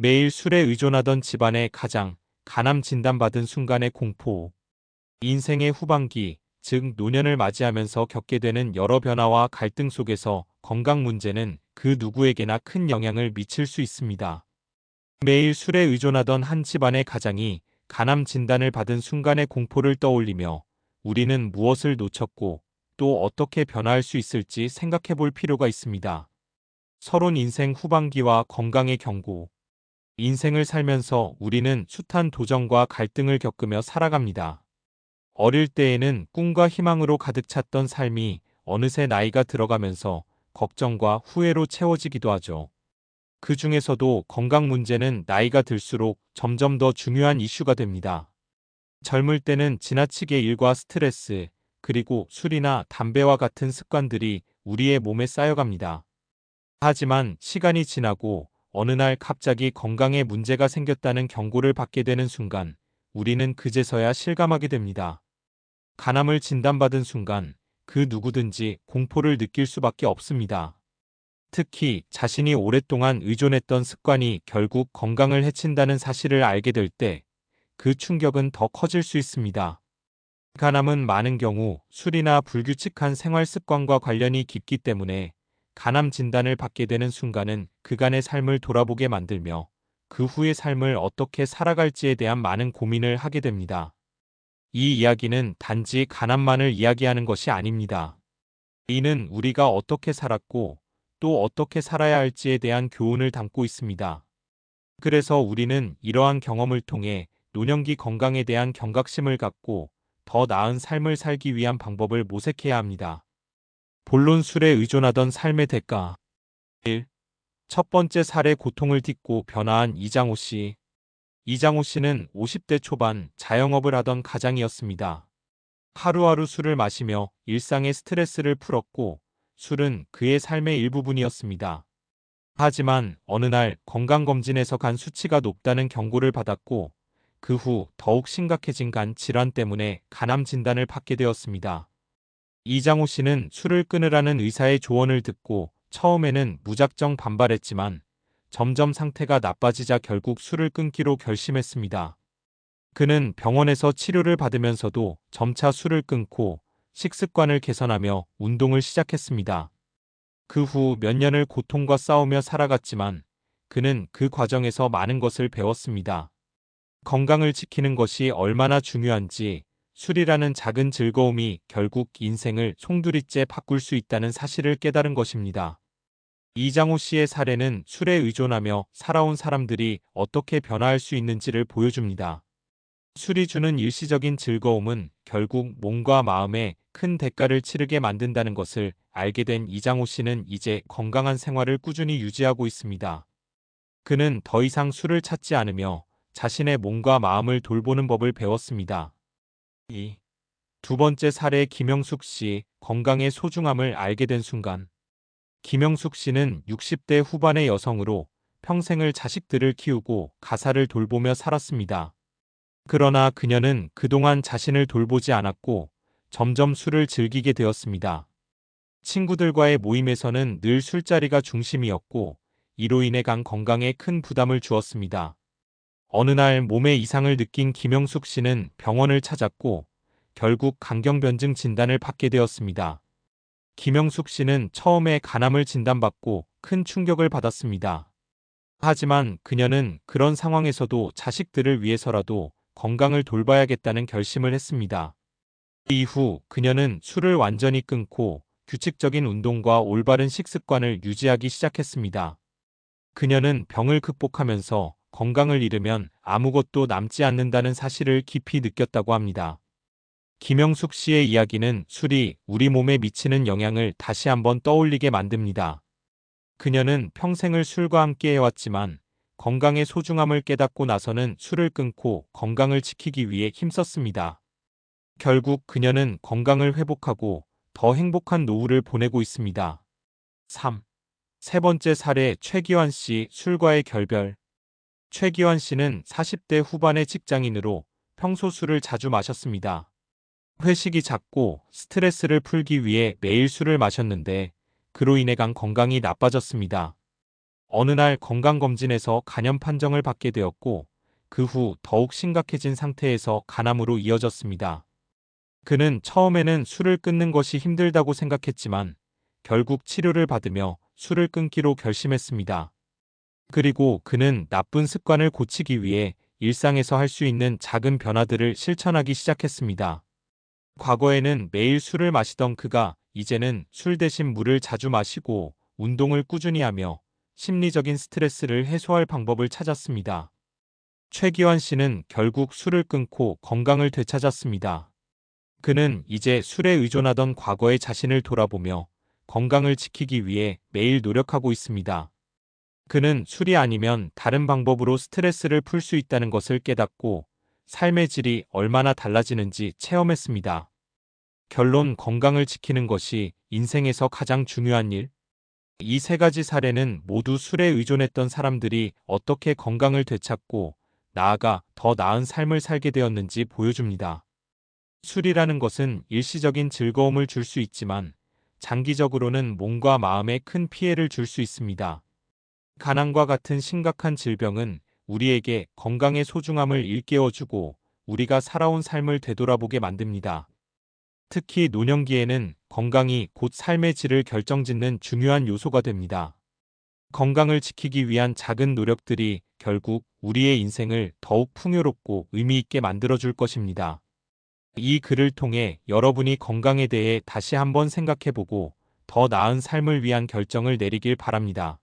매일 술에 의존하던 집안의 가장 간암 진단받은 순간의 공포. 인생의 후반기, 즉 노년을 맞이하면서 겪게 되는 여러 변화와 갈등 속에서 건강 문제는 그 누구에게나 큰 영향을 미칠 수 있습니다. 매일 술에 의존하던 한 집안의 가장이 간암 진단을 받은 순간의 공포를 떠올리며 우리는 무엇을 놓쳤고 또 어떻게 변화할 수 있을지 생각해 볼 필요가 있습니다. 서론 인생 후반기와 건강의 경고. 인생을 살면서 우리는 숱한 도전과 갈등을 겪으며 살아갑니다. 어릴 때에는 꿈과 희망으로 가득 찼던 삶이 어느새 나이가 들어가면서 걱정과 후회로 채워지기도 하죠. 그 중에서도 건강 문제는 나이가 들수록 점점 더 중요한 이슈가 됩니다. 젊을 때는 지나치게 일과 스트레스, 그리고 술이나 담배와 같은 습관들이 우리의 몸에 쌓여갑니다. 하지만 시간이 지나고 어느 날 갑자기 건강에 문제가 생겼다는 경고를 받게 되는 순간, 우리는 그제서야 실감하게 됩니다. 간암을 진단받은 순간, 그 누구든지 공포를 느낄 수밖에 없습니다. 특히 자신이 오랫동안 의존했던 습관이 결국 건강을 해친다는 사실을 알게 될 때, 그 충격은 더 커질 수 있습니다. 간암은 많은 경우 술이나 불규칙한 생활 습관과 관련이 깊기 때문에 간암 진단을 받게 되는 순간은 그간의 삶을 돌아보게 만들며 그 후의 삶을 어떻게 살아갈지에 대한 많은 고민을 하게 됩니다. 이 이야기는 단지 간암만을 이야기하는 것이 아닙니다. 이는 우리가 어떻게 살았고 또 어떻게 살아야 할지에 대한 교훈을 담고 있습니다. 그래서 우리는 이러한 경험을 통해 노년기 건강에 대한 경각심을 갖고 더 나은 삶을 살기 위한 방법을 모색해야 합니다. 본론 술에 의존하던 삶의 대가. 1. 첫 번째 살해 고통을 딛고 변화한 이장호 씨. 이장호 씨는 50대 초반 자영업을 하던 가장이었습니다. 하루하루 술을 마시며 일상의 스트레스를 풀었고 술은 그의 삶의 일부분이었습니다. 하지만 어느 날 건강검진에서 간 수치가 높다는 경고를 받았고 그 후 더욱 심각해진 간 질환 때문에 간암 진단을 받게 되었습니다. 이장호 씨는 술을 끊으라는 의사의 조언을 듣고 처음에는 무작정 반발했지만 점점 상태가 나빠지자 결국 술을 끊기로 결심했습니다. 그는 병원에서 치료를 받으면서도 점차 술을 끊고 식습관을 개선하며 운동을 시작했습니다. 그 후 몇 년을 고통과 싸우며 살아갔지만 그는 그 과정에서 많은 것을 배웠습니다. 건강을 지키는 것이 얼마나 중요한지, 술이라는 작은 즐거움이 결국 인생을 송두리째 바꿀 수 있다는 사실을 깨달은 것입니다. 이장호 씨의 사례는 술에 의존하며 살아온 사람들이 어떻게 변화할 수 있는지를 보여줍니다. 술이 주는 일시적인 즐거움은 결국 몸과 마음에 큰 대가를 치르게 만든다는 것을 알게 된 이장호 씨는 이제 건강한 생활을 꾸준히 유지하고 있습니다. 그는 더 이상 술을 찾지 않으며 자신의 몸과 마음을 돌보는 법을 배웠습니다. 2. 두 번째 사례 김영숙 씨, 건강의 소중함을 알게 된 순간. 김영숙 씨는 60대 후반의 여성으로 평생을 자식들을 키우고 가사를 돌보며 살았습니다. 그러나 그녀는 그동안 자신을 돌보지 않았고 점점 술을 즐기게 되었습니다. 친구들과의 모임에서는 늘 술자리가 중심이었고 이로 인해 간 건강에 큰 부담을 주었습니다. 어느 날 몸에 이상을 느낀 김영숙 씨는 병원을 찾았고 결국 강경변증 진단을 받게 되었습니다. 김영숙 씨는 처음에 간암을 진단받고 큰 충격을 받았습니다. 하지만 그녀는 그런 상황에서도 자식들을 위해서라도 건강을 돌봐야겠다는 결심을 했습니다. 이후 그녀는 술을 완전히 끊고 규칙적인 운동과 올바른 식습관을 유지하기 시작했습니다. 그녀는 병을 극복하면서 건강을 잃으면 아무것도 남지 않는다는 사실을 깊이 느꼈다고 합니다. 김영숙 씨의 이야기는 술이 우리 몸에 미치는 영향을 다시 한번 떠올리게 만듭니다. 그녀는 평생을 술과 함께 해왔지만 건강의 소중함을 깨닫고 나서는 술을 끊고 건강을 지키기 위해 힘썼습니다. 결국 그녀는 건강을 회복하고 더 행복한 노후를 보내고 있습니다. 3. 세 번째 사례 최기환 씨, 술과의 결별. 최기환 씨는 40대 후반의 직장인으로 평소 술을 자주 마셨습니다. 회식이 잦고 스트레스를 풀기 위해 매일 술을 마셨는데 그로 인해 간 건강이 나빠졌습니다. 어느 날 건강검진에서 간염 판정을 받게 되었고 그 후 더욱 심각해진 상태에서 간암으로 이어졌습니다. 그는 처음에는 술을 끊는 것이 힘들다고 생각했지만 결국 치료를 받으며 술을 끊기로 결심했습니다. 그리고 그는 나쁜 습관을 고치기 위해 일상에서 할 수 있는 작은 변화들을 실천하기 시작했습니다. 과거에는 매일 술을 마시던 그가 이제는 술 대신 물을 자주 마시고 운동을 꾸준히 하며 심리적인 스트레스를 해소할 방법을 찾았습니다. 최기환 씨는 결국 술을 끊고 건강을 되찾았습니다. 그는 이제 술에 의존하던 과거의 자신을 돌아보며 건강을 지키기 위해 매일 노력하고 있습니다. 그는 술이 아니면 다른 방법으로 스트레스를 풀 수 있다는 것을 깨닫고 삶의 질이 얼마나 달라지는지 체험했습니다. 결론: 건강을 지키는 것이 인생에서 가장 중요한 일. 이 세 가지 사례는 모두 술에 의존했던 사람들이 어떻게 건강을 되찾고 나아가 더 나은 삶을 살게 되었는지 보여줍니다. 술이라는 것은 일시적인 즐거움을 줄 수 있지만 장기적으로는 몸과 마음에 큰 피해를 줄 수 있습니다. 간암과 같은 심각한 질병은 우리에게 건강의 소중함을 일깨워주고 우리가 살아온 삶을 되돌아보게 만듭니다. 특히 노년기에는 건강이 곧 삶의 질을 결정짓는 중요한 요소가 됩니다. 건강을 지키기 위한 작은 노력들이 결국 우리의 인생을 더욱 풍요롭고 의미 있게 만들어줄 것입니다. 이 글을 통해 여러분이 건강에 대해 다시 한번 생각해보고 더 나은 삶을 위한 결정을 내리길 바랍니다.